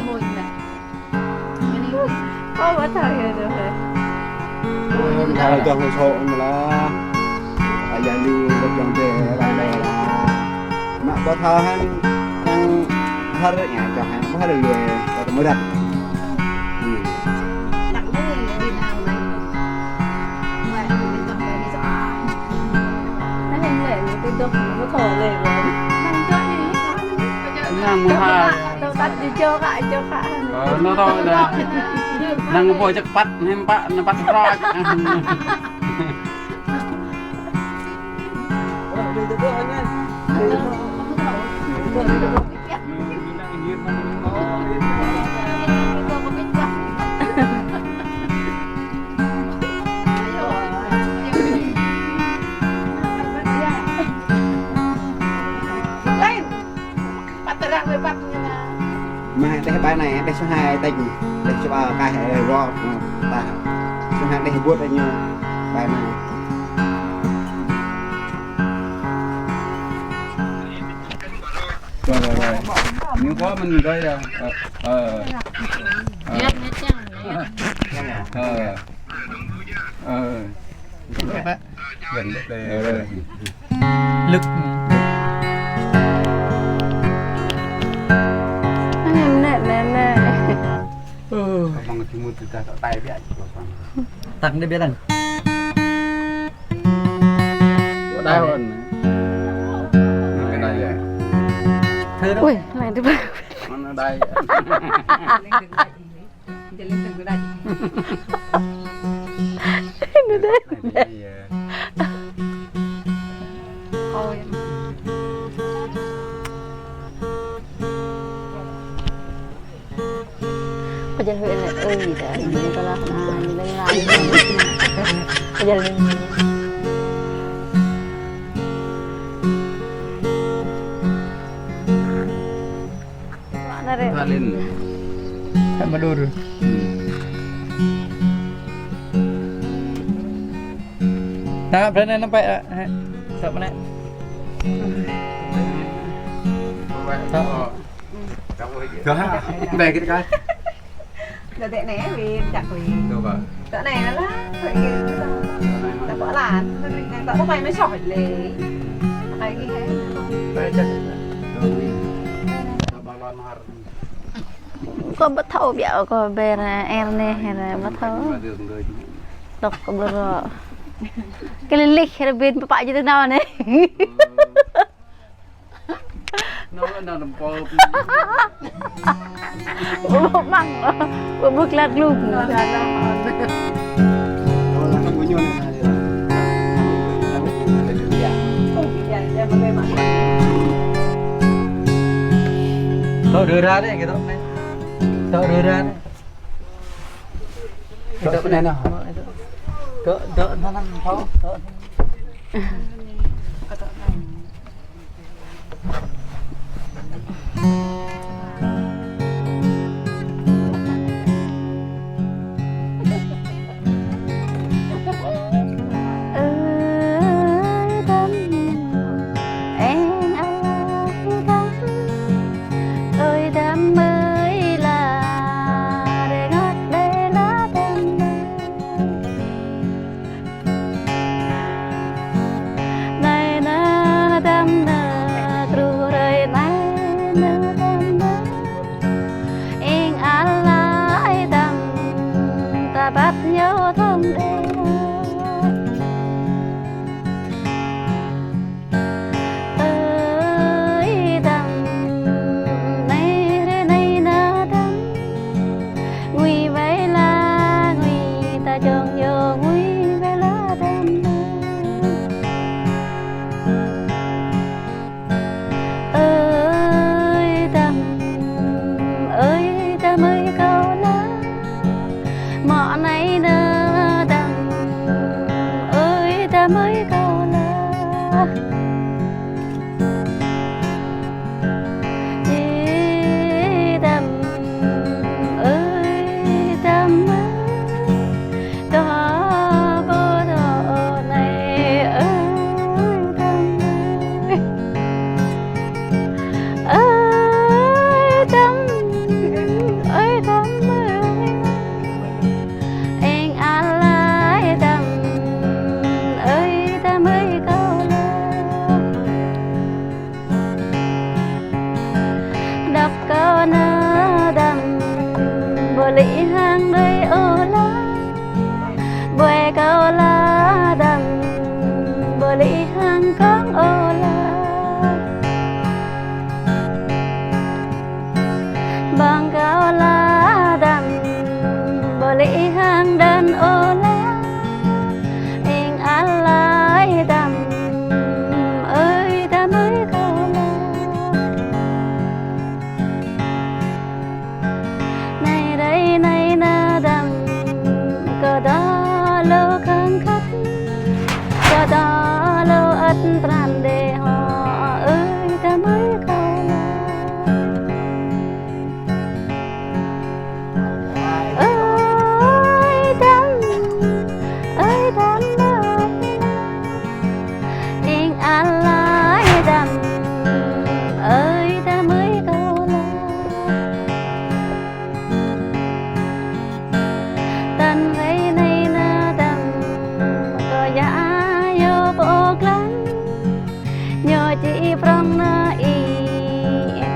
hồi này cái này có bắt thời rồi Kalau jangan sok malah ayah di bagian daerah mak botahan yang harusnya jangan hari ya kalau mudah đặt cái gì nào này ngoài cái dòng này đi dòng nó hình lệ từ từ nó thở lệ rồi đang chơi gì Nang muha. đâu tắt đi chơi lại No to dah. Nang po cepat nempak nempat roj. mà đây bài này đây số 2 tình đây số 3 cái ro ta số 2 đây buốt đây như bài này Rồi. Nếu có mình coi đâu. nhất nhất Gần đây. Lực. em nè Abang cuma kita tak tay biar. Tặng đi biết anh. Có đau hơn. Cái này vậy. Thưa đó. ui này đi vào Nó đây. nó đấy ôi bây giờ huyện này ơi gì đấy nhìn có là nhìn đây là bây giờ lên mana deh Salin. Sama dulu. Nah, berani nampak tak mana? Đó. Đây cái cái. là tệ né vì chặt vì Đâu vậy? tợ này nó lá vậy là vỡ là tợ lúc này mới sỏi lề này cái hết có bắt thâu biểu có bè là em nè hay là bắt thâu đọc có bờ cái linh lịch hay là bên bapaknya từ nào này Nó nằm po. bố măng bố bước lát lùm orang punya ni Thôi đưa ra đấy cái đó này. Thôi đưa ra đấy. Cái đó này nào. Đỡ nó nằm khó. Này na đam na lì hang đôi ô lá bè cao lá đầm bờ lì hang con ô lá bằng cao lá đầm bờ lì hang đơn ô lá em ăn lại đầm ơi ta mới cao lá này đây này na đầm cờ đó lô khăn khách cờ đó lô ất tràn để họ ơi ta mới cao lá ơi đầm em ăn lại đầm ơi ta mới cao lá tân vây này na đầm có giá vô bộ lắm nhờ chị prong na y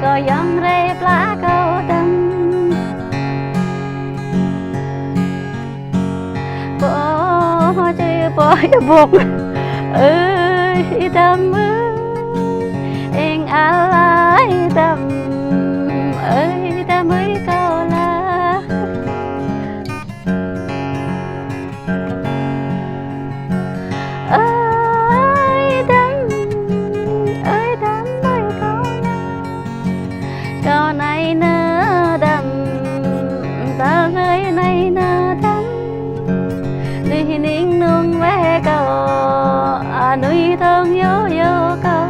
có giống rê plá câu đầm bỏ chơi bỏ buộc ơi đầm ơi em ăn lại đầm ơi ta mới cao lá ơi đầm mới cao lá cao này nơ đầm ta nơi này nơ đầm đi nín nương ve cầu nuôi thương vô vô cầu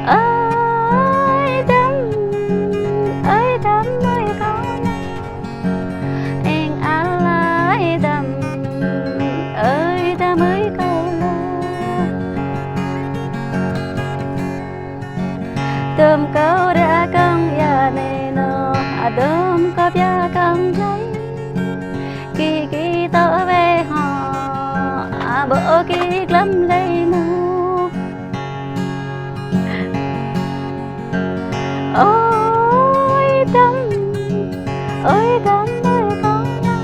ơi đầm mới cao lá em ăn lại đầm ơi ta mới cao lá tôm câu đã con già này nó đơm có bia con lấy kỳ kỳ tớ về họ bữa kỳ lắm lấy nó ôi đầm mới cao lá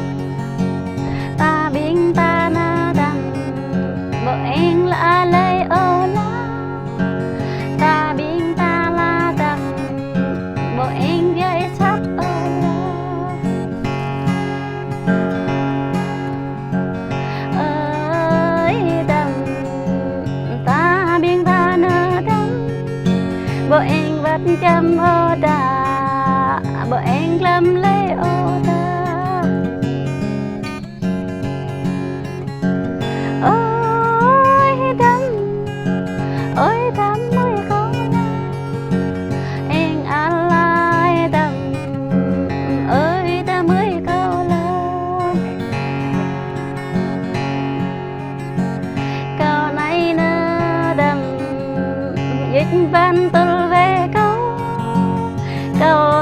ta biến ta na đầm bộ em là lấy ô lá ta biến ta la đầm bộ em gây sắp ô lá ơi đầm ta biến ta na đầm bộ em vắt chăm ô đà bộ em lâm lấy ô đà ôi đầm mới cao lá em ăn lại đầm ơi ta mới cao lá cao này nơ đầm dịch ban tơ về câu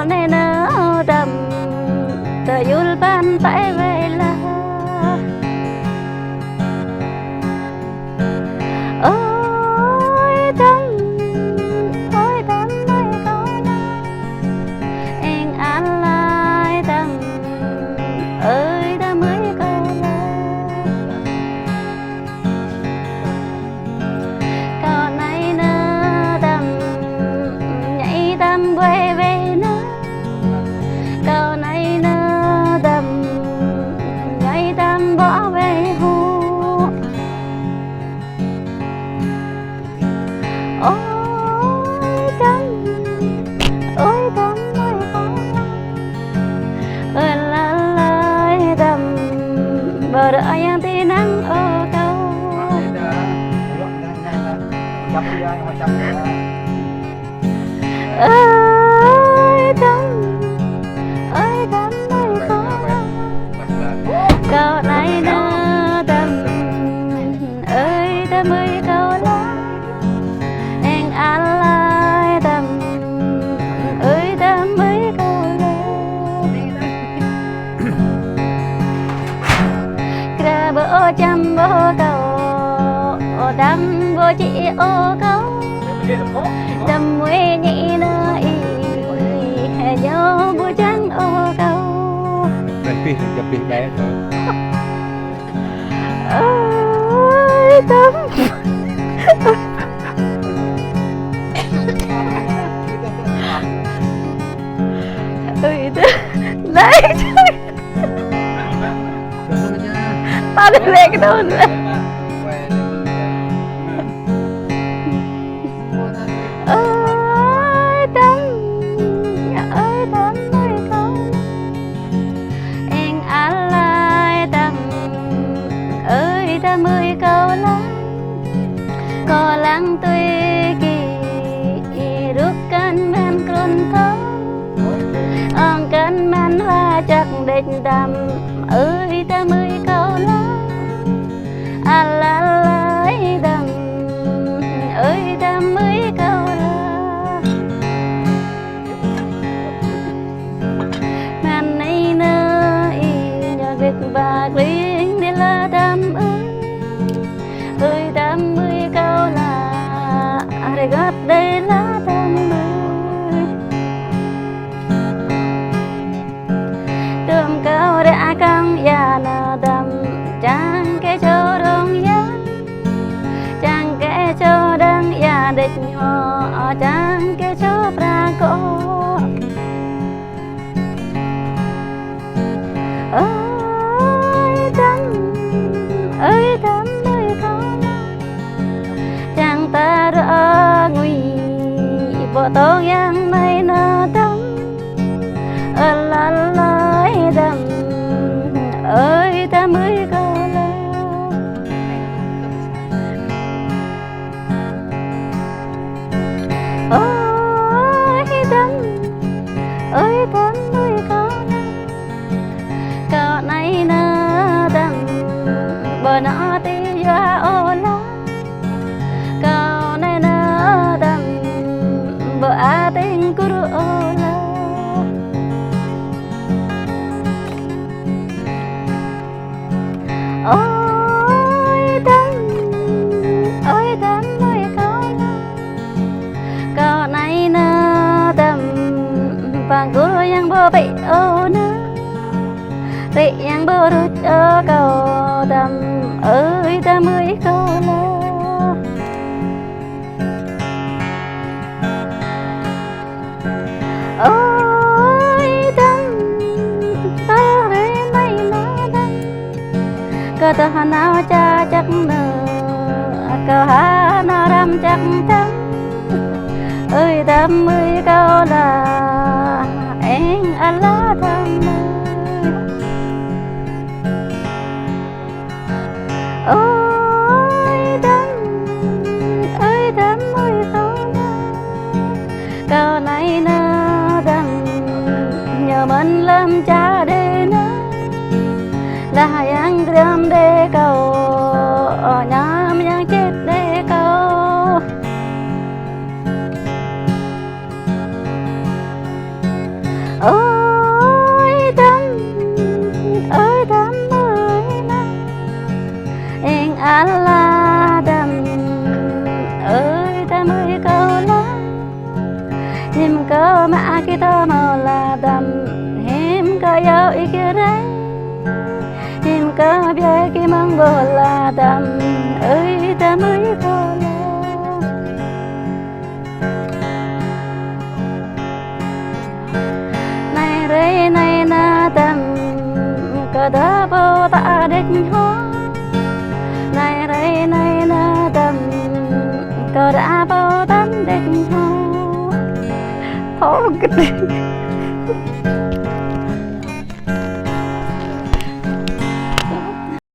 này nơ đầm tờ yul ban tại về là ôi đầm mới cao lá em ăn lại đầm ơi ta mới cao lá câu này nơ đầm nhảy đầm quay về nữa câu này nơ đầm nhảy đầm bỏ về hồ ôi đầm mới cao lá ơi la la đầm bờ đợi yang tí nắng ô câu chắp ra họ chắp ra ơi đầm mới cao lá câu này nơ đầm ơi ta mới cao lá em ăn lại đầm ơi ta mới cao lá kra bơ chăm bơ cầu đâm bơ chị ô câu đâm quê nhị nơi chập đi bé thôi. Ơi tấm ơi đấy tao được lên cái đồn này ơi tấm ơi con anh ăn lại tấm ơi tấm ơi câu lắm có lắng tuy kỳ rút cân men cồn thơ ông cân men hoa chắc địch đầm ơi tấm ơi câu lắm ăn lại đầm ơi tấm ơi câu lắm men này nơi nhà việc bạc linh đi là đầm ơi tấm ơi câu là để gót đây là tấm ơi tôm câu đã căng ya là đầm chẳng cái chỗ đông ya chẳng cái chỗ đang ya địch họ chẳng cái chỗ pra cô ơi tấm ơi con chẳng ta đã nguy bộ tô yang này nó tấm la lái đầm ơi tấm ơi câu la ơi tấm ơi câu la câu này nó đầm bờ nó tí doa ô la câu này nó đầm bờ a tinh cú ô la ôi tấm ơi câu la câu này nó đầm bằng cú yang bờ bị ô nơ bị yang bờ rút cho câu đầm ơi tấm ơi câu la ôi tấm ta đây này nó đầm cơ ta nào cha chắc nơ cơ ha nào đâm chắc chắn ơi tấm ơi câu là anh Allah thầm ơi tấm ơi câu la câu này nó đầm nhờ mình làm cha để nó là yang gram để câu nhám yang chết để câu ơi tấm ơi na anh Allah đầm ơi tấm ơi câu la him câu mà kita mau là đầm him câu yêu ý kia đấy him câu bia kia mang bồ là đầm ơi tấm ơi câu la này rê này na đầm cơ đá bồ ta đích hoa này rê này na đầm cơ đá bồ ta đích hoa oh, good.